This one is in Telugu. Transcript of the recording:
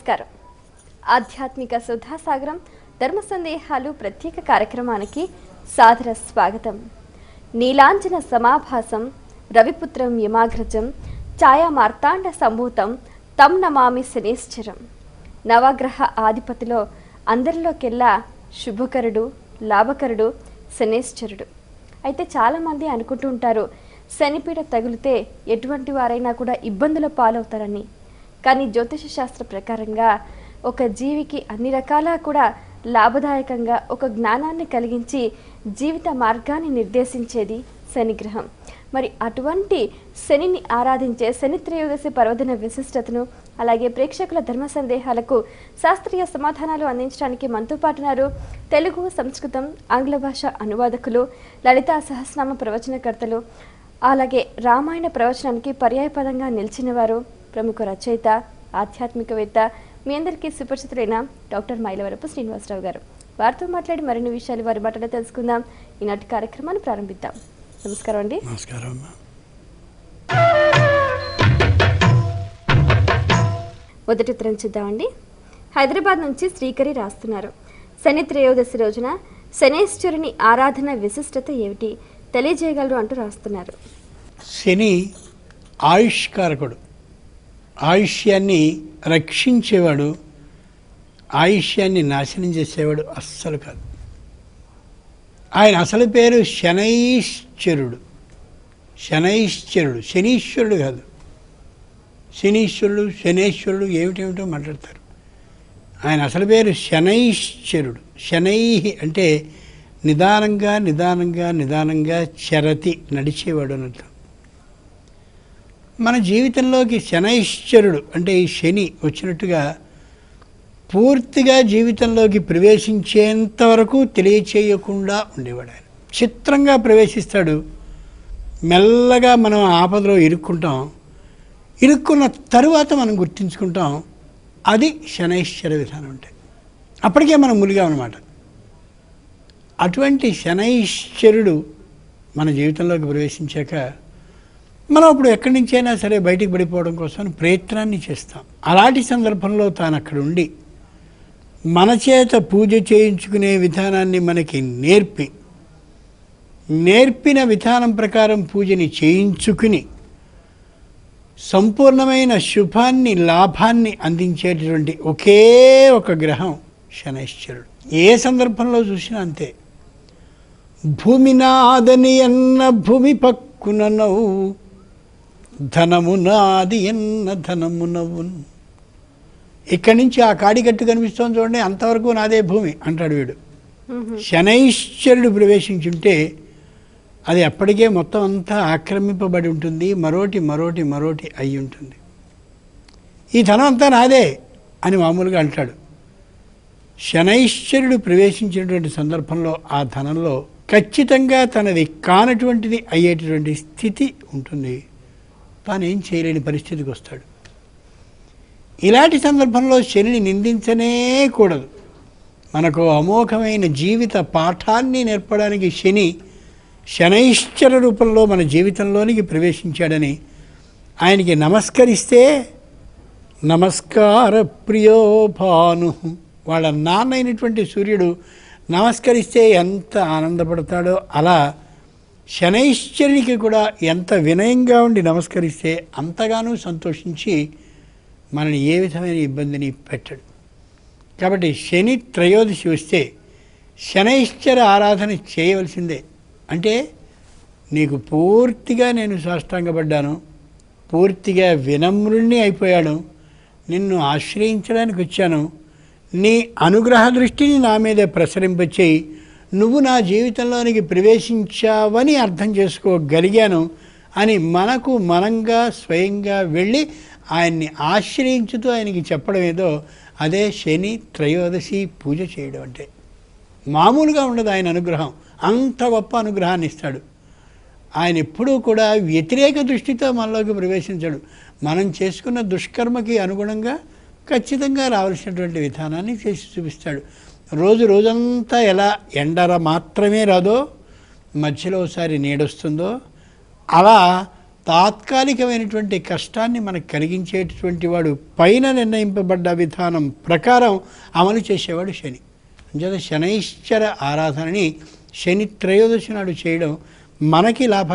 నమస్కారం. ఆధ్యాత్మిక సుధాసాగరం ధర్మ సందేహాలు ప్రత్యేక కార్యక్రమానికి సాదర స్వాగతం. నీలాంజన సమాభాసం రవిపుత్రం యమాగ్రజం ఛాయా మార్తాండ సంభూతం తం నమామి శనేశ్వరం. నవగ్రహ ఆధిపతిలో అందరిలోకెల్లా శుభకరుడు లాభకరుడు శనేశ్వరుడు. అయితే చాలామంది అనుకుంటూ ఉంటారు శనిపీడ తగిలితే ఎటువంటి వారైనా కూడా ఇబ్బందుల పాలవుతారని. కానీ జ్యోతిష శాస్త్ర ప్రకారంగా ఒక జీవికి అన్ని రకాల కూడా లాభదాయకంగా ఒక జ్ఞానాన్ని కలిగించి జీవిత మార్గాన్ని నిర్దేశించేది శనిగ్రహం. మరి అటువంటి శనిని ఆరాధించే శని త్రయోదశి పర్వదిన విశిష్టతను అలాగే ప్రేక్షకుల ధర్మ సందేహాలకు శాస్త్రీయ సమాధానాలు అందించడానికి మనతో పాటున్నారు తెలుగు, సంస్కృతం, ఆంగ్ల భాష అనువాదకులు, లలితా సహస్రనామ ప్రవచనకర్తలు, అలాగే రామాయణ ప్రవచనానికి పర్యాయపదంగా నిలిచిన వారు, ప్రముఖ రచయిత, ఆధ్యాత్మికవేత్త, మీ అందరికీ సుపరిచితులైన డాక్టర్ మైలవరపు శ్రీనివాసరావు గారు. వారితో మాట్లాడి మరిన్ని విషయాలు వారి మాటలో తెలుసుకుందాం. ఈనాటి కార్యక్రమాన్ని ప్రారంభిద్దాం. నమస్కారం అండి. నమస్కారం. మొదటి ఉత్తరం చూద్దామండి. హైదరాబాద్ నుంచి శ్రీకరి రాస్తున్నారు. శని త్రయోదశి రోజున శనేశ్వరుని ఆరాధన విశిష్టత ఏమిటి తెలియజేయగలరు అంటూ రాస్తున్నారు. శని ఆయుష్కారకుడు, ఆయుష్యాన్ని రక్షించేవాడు, ఆయుష్యాన్ని నాశనం చేసేవాడు అస్సలు కాదు. ఆయన అసలు పేరు శనైశ్చరుడు. శనైశ్చరుడు, శనీశ్వరుడు కాదు. శనీశ్వరుడు, శనేశ్వరుడు ఏమిటేమిటో మాట్లాడతారు. ఆయన అసలు పేరు శనైశ్చరుడు. శనై అంటే నిదానంగా నిదానంగా నిదానంగా చరతి, నడిచేవాడు అన్నట్టు. మన జీవితంలోకి శనైశ్చరుడు అంటే ఈ శని వచ్చినట్టుగా పూర్తిగా జీవితంలోకి ప్రవేశించేంత వరకు తెలియచేయకుండా ఉండేవాడు. ఆయన చిత్రంగా ప్రవేశిస్తాడు. మెల్లగా మనం ఆపదలో ఇరుక్కుంటాం. ఇరుక్కున్న తరువాత మనం గుర్తించుకుంటాం. అది శనైశ్చర విధానం. అంటే అప్పటికే మనం ములిగాం అన్నమాట. అటువంటి శనైశ్చరుడు మన జీవితంలోకి ప్రవేశించాక మనం అప్పుడు ఎక్కడి నుంచైనా సరే బయటికి పడిపోవడం కోసం ప్రయత్నాన్ని చేస్తాం. అలాంటి సందర్భంలో తాను అక్కడ ఉండి మన చేత పూజ చేయించుకునే విధానాన్ని మనకి నేర్పిన విధానం ప్రకారం పూజని చేయించుకుని సంపూర్ణమైన శుభాన్ని, లాభాన్ని అందించేటటువంటి ఒకే ఒక గ్రహం శనైశ్చరుడు. ఏ సందర్భంలో చూసినా అంతే. భూమినాదని అన్న భూమి పక్కునవు, ధనమునాది ఎన్న ధనమునవున్. ఇక్కడి నుంచి ఆ కాడిగట్టు కనిపిస్తోంది చూడండి, అంతవరకు నాదే భూమి అంటాడు వీడు. శనైశ్చరుడు ప్రవేశించుంటే అది అప్పటికే మొత్తం అంతా ఆక్రమింపబడి ఉంటుంది. మరోటి మరోటి మరోటి అయి ఉంటుంది. ఈ ధనం అంతా నాదే అని మామూలుగా అంటాడు. శనైశ్చరుడు ప్రవేశించినటువంటి సందర్భంలో ఆ ధనంలో ఖచ్చితంగా తనది కానటువంటిది అయ్యేటటువంటి స్థితి ఉంటుంది. తాను ఏం చేయలేని పరిస్థితికి వస్తాడు. ఇలాంటి సందర్భంలో శనిని నిందించనే కూడదు. మనకు అమోఘమైన జీవిత పాఠాన్ని నేర్పడానికి శని శనైశ్చర రూపంలో మన జీవితంలోనికి ప్రవేశించాడని ఆయనకి నమస్కరిస్తే, నమస్కార ప్రియో భాను, వాళ్ళ నాన్న అయినటువంటి సూర్యుడు నమస్కరిస్తే ఎంత ఆనందపడతాడో అలా శనైశ్చరునికి కూడా ఎంత వినయంగా ఉండి నమస్కరిస్తే అంతగానూ సంతోషించి మనని ఏ విధమైన ఇబ్బందిని పెట్టడు. కాబట్టి శని త్రయోదశి వస్తే శనైశ్చర ఆరాధన చేయవలసిందే. అంటే నీకు పూర్తిగా నేను సాష్టాంగపడ్డాను, పూర్తిగా వినమ్రుణ్ణి అయిపోయాను, నిన్ను ఆశ్రయించడానికి వచ్చాను, నీ అనుగ్రహ దృష్టిని నా మీద ప్రసరింపచేయి, నువ్వు నా జీవితంలోనికి ప్రవేశించావని అర్థం చేసుకోగలిగాను అని మనకు మనంగా స్వయంగా వెళ్ళి ఆయన్ని ఆశ్రయించుతూ ఆయనకి చెప్పడం ఏదో అదే శని త్రయోదశి పూజ చేయడం. అంటే మామూలుగా ఉండదు ఆయన అనుగ్రహం. అంత గొప్ప అనుగ్రహాన్ని ఇస్తాడు. ఆయన ఎప్పుడూ కూడా వ్యతిరేక దృష్టితో మనలోకి ప్రవేశించడు. మనం చేసుకున్న దుష్కర్మకి అనుగుణంగా ఖచ్చితంగా రావాల్సినటువంటి విధానాన్ని చేసి చూపిస్తాడు. రోజంతా ఎలా ఎండర మాత్రమే రాదో, మధ్యలో ఒకసారి నీడొస్తుందో, అలా తాత్కాలికమైనటువంటి కష్టాన్ని మనకు కలిగించేటటువంటి వాడు, పైన నిర్ణయింపబడ్డ విధానం ప్రకారం అమలు చేసేవాడు శని. అంచేత శనైశ్చర ఆరాధనని శని త్రయోదశి నాడు చేయడం మనకి లాభం.